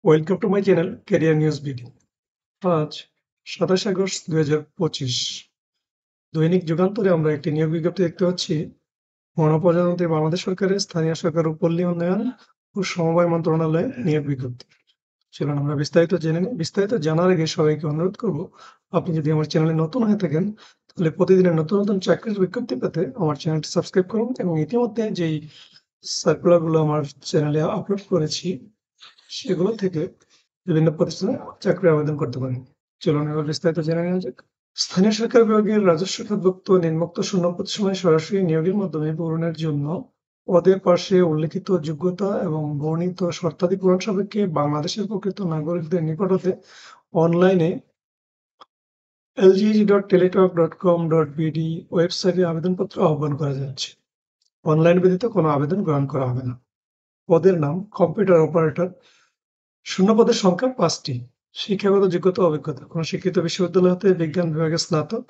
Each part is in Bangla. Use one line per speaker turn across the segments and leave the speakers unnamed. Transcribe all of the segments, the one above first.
Welcome to my channel career news BD. আজ 27 আগস্ট 2025 দৈনিক যুগান্তরে আমরা একটি নিয়োগ বিজ্ঞপ্তি দেখতে পাচ্ছি। গণপ্রজাতন্ত্রী বাংলাদেশ সরকারের স্থানীয় সরকার ও পল্লী উন্নয়ন ও সমবায় মন্ত্রণালয়ে নিয়োগ বিজ্ঞপ্তি। চলুন আমরা বিস্তারিত জেনে নিই। বিস্তারিত জানার আগে সবাইকে অনুরোধ করব, আপনি যদি আমার চ্যানেলে নতুন হয়ে থাকেন তাহলে প্রতিদিনের নতুন নতুন চাকরির বিজ্ঞপ্তি পেতে আমার চ্যানেলটি সাবস্ক্রাইব করুন এবং ইতিমধ্যে যেই সার্কুলারগুলো আমার চ্যানেলে আপলোড করেছি সেগুলো থেকে বিভিন্ন প্রতিষ্ঠানে চাকরির আবেদন করতে পারেন। চলুন এবার বিস্তারিত জেনে নেওয়া যাক। স্থানীয় সরকার বিভাগের রাজস্ব খাতভুক্ত নিম্নোক্ত শূন্যপদ সময় সরাসরি নিয়োগের মাধ্যমে পূরণের জন্য পদের পাশে উল্লেখিত যোগ্যতা এবং বর্ণিত শর্তাদি পূরণ সাপেক্ষে বাংলাদেশের প্রকৃত নাগরিকদের নিকট হতে অনলাইনে lgg.teletalk.com.bd ওয়েবসাইটে আবেদনপত্র আহ্বান করা যাচ্ছে। অনলাইন ব্যতীত কোনো আবেদন গ্রহণ করা হবে না। পদের নাম কম্পিউটার অপারেটর। শূন্যপদের সংখ্যা 5টি। শিক্ষাগত যোগ্যতা ও অভিজ্ঞতা: কোনো স্বীকৃত বিশ্ববিদ্যালয় হতে বিজ্ঞান বিভাগে স্নাতক,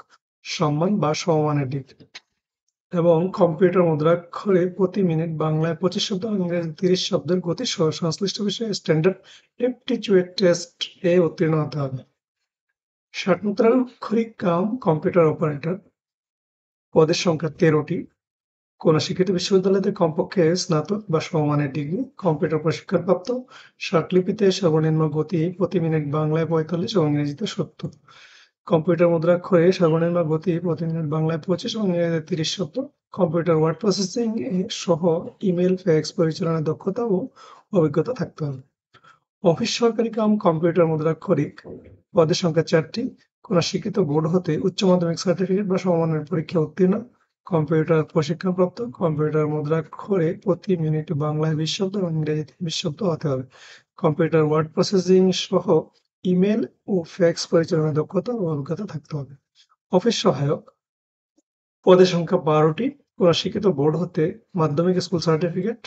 সম্মান বা সমমানের ডিগ্রি এবং কম্পিউটার মুদ্রাক্ষরে প্রতি মিনিট বাংলায় 25 শব্দ এবং ইংরেজি 30 শব্দের গতি সহ সংশ্লিষ্ট বিষয়ে স্ট্যান্ডার্ড এপটিটিউড টেস্ট এ উত্তীর্ণ হতে হবে। ষাটমুদ্রাক্ষরিক কাম কম্পিউটার অপারেটর। পদের সংখ্যা 13টি। কোনো শিক্ষিত বিশ্ববিদ্যালয়তে কমপক্ষে স্নাতক বা সমমানের ডিগ্রি, কম্পিউটার প্রশিক্ষণপ্রাপ্ত, ষাটলিপিতে সর্বনিম্ন গতি প্রতি মিনিট বাংলায় 45 এবং ইংরেজিতে 70, কম্পিউটার মুদ্রাক্ষরে সর্বনিম্ন গতি প্রতি মিনিট বাংলায় 25 এবং ইংরেজিতে 30 শব্দ, কম্পিউটার ওয়ার্ড প্রসেসিং সহ ইমেল, ফ্যাক্স পরিচালনার দক্ষতা ও অভিজ্ঞতা থাকতে হবে। অফিস সহকারী কাম কম্পিউটার মুদ্রাক্ষরিক। পদের সংখ্যা 4টি। কোনো শিক্ষিত বোর্ড হতে উচ্চ মাধ্যমিক সার্টিফিকেট বা সমমানের পরীক্ষা উত্তীর্ণ, কম্পিউটার প্রশিক্ষণপ্রাপ্ত, কম্পিউটার মুদ্রাক্ষরে প্রতি মিনিট বাংলায় 20 শব্দ এবং ইংরেজিতে 20 শব্দ হতে হবে। কম্পিউটার ওয়ার্ড প্রসেসিং সহ ইমেল ও ফ্যাক্স পরিচালনার দক্ষতা ও অভিজ্ঞতা থাকতে হবে। অফিস সহায়ক। পদের সংখ্যা 12টি। কোনো শিক্ষিত বোর্ড হতে মাধ্যমিক স্কুল সার্টিফিকেট,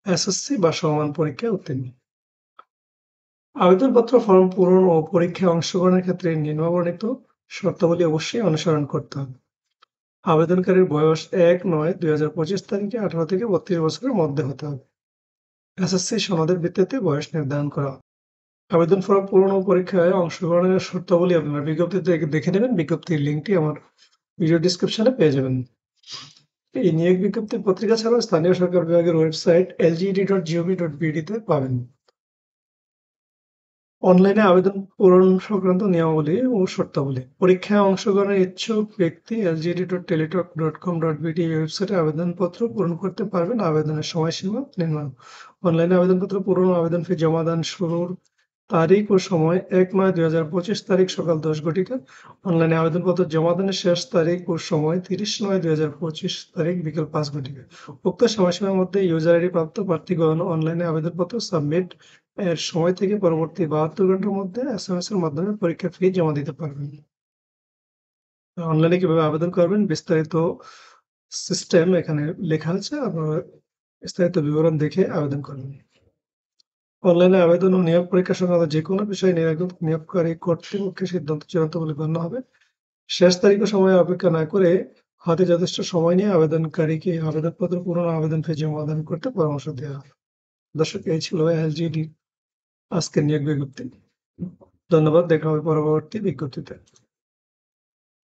এসএসসি বা সমমান পরীক্ষায় উত্তীর্ণ। আবেদনপত্র ফর্ম পূরণ ও পরীক্ষায় অংশগ্রহণের ক্ষেত্রে নিম্নবর্ণিত শর্তাবলী অবশ্যই অনুসরণ করতে হবে। আবেদনকারীর বয়স 1/9/2025 তারিখে 18 থেকে 32 বছরের মধ্যে হতে হবে। এসএসসি সনদের ভিত্তিতে বয়স নির্ধারণ করা হবে। আবেদন ফর্ম পূরণ ও পরীক্ষায় অংশগ্রহণের শর্তাবলী আপনারা বিজ্ঞপ্তিতে দেখে নেবেন। বিজ্ঞপ্তির লিঙ্কটি আমার ভিডিও ডিসক্রিপশনে পেয়ে যাবেন। এই নিয়োগ বিজ্ঞপ্তি পত্রিকা ছাড়াও স্থানীয় সরকার বিভাগের ওয়েবসাইট lgd.gov.bd তে পাবেন। অনলাইনে আবেদন পূরণ সংক্রান্ত নিয়মাবলী ও শর্তাবলী। পরীক্ষায় অংশগ্রহণের ইচ্ছুক ব্যক্তি lgd.teletalk.com.bd ওয়েবসাইটে আবেদনপত্র পূরণ করতে পারবেন। আবেদনের সময়সীমা নির্মাণ। অনলাইনে আবেদনপত্র পূরণ ও আবেদন ফি জমাদান শুরুর তারিখ ও সময় 1/9/2025 তারিখ সকাল 10 ঘটিকা। অনলাইনে আবেদনপত্র জমাদানের শেষ তারিখ ও সময় 30/9/2025 তারিখ বিকেল 5 ঘটিকা। উক্ত সময়সীমার মধ্যে ইউজার আইডি প্রাপ্ত প্রার্থীগণ অনলাইনে আবেদনপত্র সাবমিট এর সময় থেকে পরবর্তী 72 ঘন্টার মধ্যে এসএমএস এর মাধ্যমে পরীক্ষার ফি জমা দিতে পারবেন। অনলাইনে কিভাবে আবেদন করবেন বিস্তারিত সিস্টেম এখানে লেখা আছে, আপনারা বিস্তারিত বিবরণ দেখে আবেদন করবেন। অনলাইনে আবেদন ও নিয়োগ পরীক্ষা সংক্রান্ত যেকোনো বিষয়ে নিয়োগকারী কর্তৃপক্ষের সিদ্ধান্ত চূড়ান্ত বলে গণ্য হবে। শেষ তারিখ ও সময় অপেক্ষা না করে হাতে যথেষ্ট সময় নিয়ে আবেদনকারীকে আবেদনপত্র পূরণ ও আবেদন ফি জমা করতে পরামর্শ দেওয়া হবে। দর্শক, এই ছিল এলজিডি আজকের নিয়োগ বিজ্ঞপ্তি। ধন্যবাদ। দেখা হবে পরবর্তী বিজ্ঞপ্তিতে।